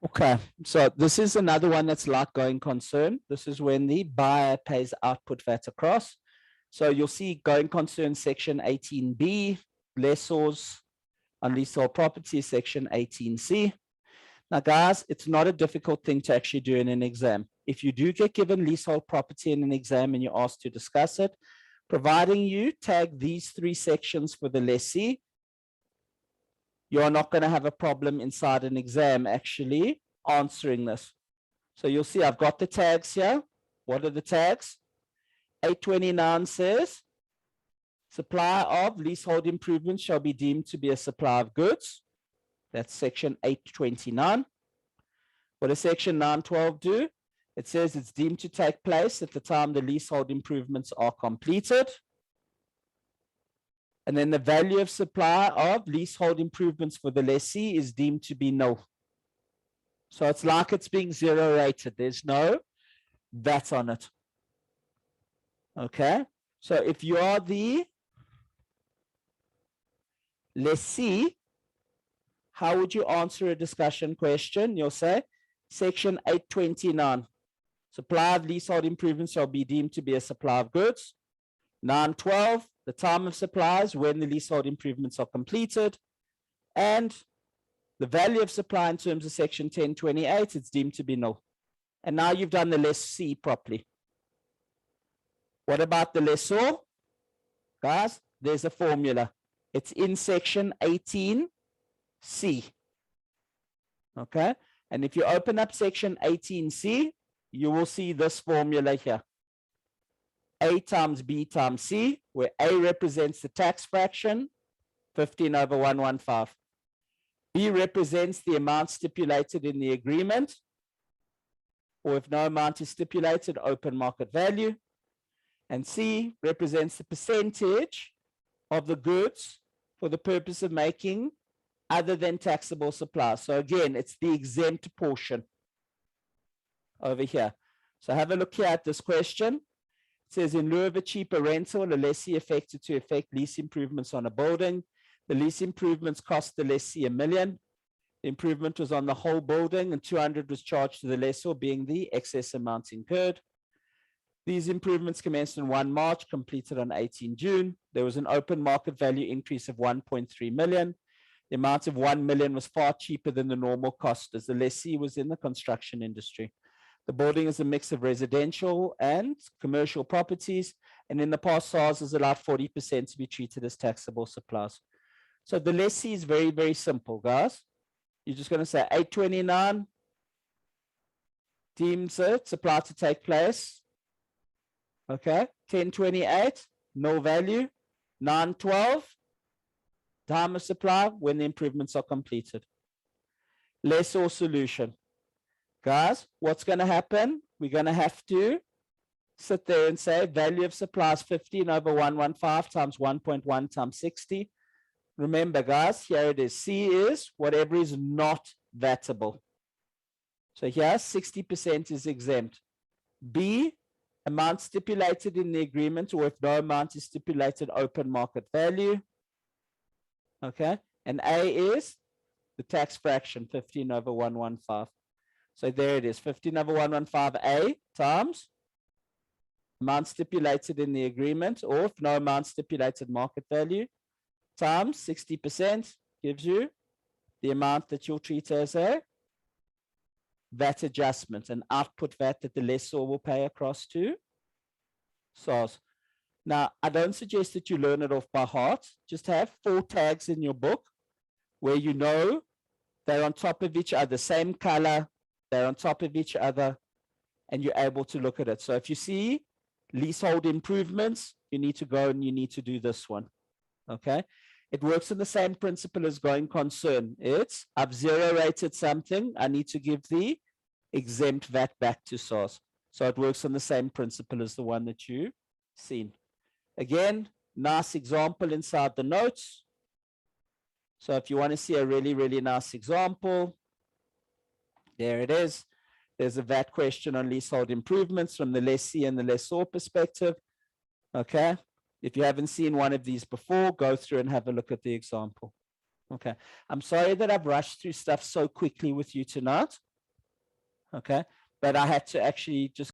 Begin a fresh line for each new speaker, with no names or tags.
Okay, so this is another one that's like going concern. This is when the buyer pays output VAT across. So you'll see going concern section 18B, lessors on leasehold property section 18C. Now guys, it's not a difficult thing to actually do in an exam. If you do get given leasehold property in an exam and you're asked to discuss it, providing you tag these three sections for the lessee, you're not going to have a problem inside an exam actually answering this. So you'll see I've got the tags here. What are the tags? 829 says, supply of leasehold improvements shall be deemed to be a supply of goods. That's section 829. What does section 912 do? It says it's deemed to take place at the time the leasehold improvements are completed. And then the value of supply of leasehold improvements for the lessee is deemed to be nil. So it's like it's being zero rated. There's no VAT on it. Okay. So if you are the lessee, how would you answer a discussion question? You'll say section 829. Supply of leasehold improvements shall be deemed to be a supply of goods. 912, the time of supplies when the leasehold improvements are completed, and the value of supply in terms of section 1028, it's deemed to be nil. And now you've done the lessee properly. What about the lessor? Guys, there's a formula. It's in section 18C. Okay, and if you open up section 18C, you will see this formula here. A times B times C, where A represents the tax fraction, 15/115. B represents the amount stipulated in the agreement, or if no amount is stipulated, open market value. And C represents the percentage of the goods for the purpose of making other than taxable supply. So again, it's the exempt portion over here. So have a look here at this question. It says, in lieu of a cheaper rental, a lessee affected to effect lease improvements on a building. The lease improvements cost the lessee $1 million. The improvement was on the whole building and 200 was charged to the lessor, being the excess amount incurred. These improvements commenced on 1 March, completed on 18 June. There was an open market value increase of 1.3 million. The amount of 1 million was far cheaper than the normal cost, as the lessee was in the construction industry. The building is a mix of residential and commercial properties, and in the past, SARS has allowed 40% to be treated as taxable supplies. So the lessee is very, very simple, guys. You're just going to say 829 deems it supply to take place. Okay, 1028, no value. 912, time of supply when the improvements are completed. Lessor solution. Guys, what's going to happen? We're going to have to sit there and say value of supply is 15/115 times 1.1 times 60. Remember, guys, here it is. C is whatever is not VATable. So here, 60% is exempt. B, amount stipulated in the agreement, or if no amount is stipulated, open market value. Okay. And A is the tax fraction, 15/115. So there it is, 15/115A times amount stipulated in the agreement, or if no amount stipulated, market value, times 60% gives you the amount that you'll treat as a VAT adjustment, an output VAT that the lessor will pay across to SARS. Now, I don't suggest that you learn it off by heart. Just have 4 tags in your book where you know they're on top of each other, same color, they're on top of each other, and you're able to look at it. So if you see leasehold improvements, you need to go and you need to do this one. Okay. It works on the same principle as going concern. It's, I've zero rated something, I need to give the exempt VAT back to SARS. So it works on the same principle as the one that you've seen. Again, nice example inside the notes. So if you want to see a really, really nice example, there it is. There's a VAT question on leasehold improvements from the lessee and the lessor perspective. Okay. If you haven't seen one of these before, go through and have a look at the example. Okay. I'm sorry that I've rushed through stuff so quickly with you tonight. Okay, but I had to actually just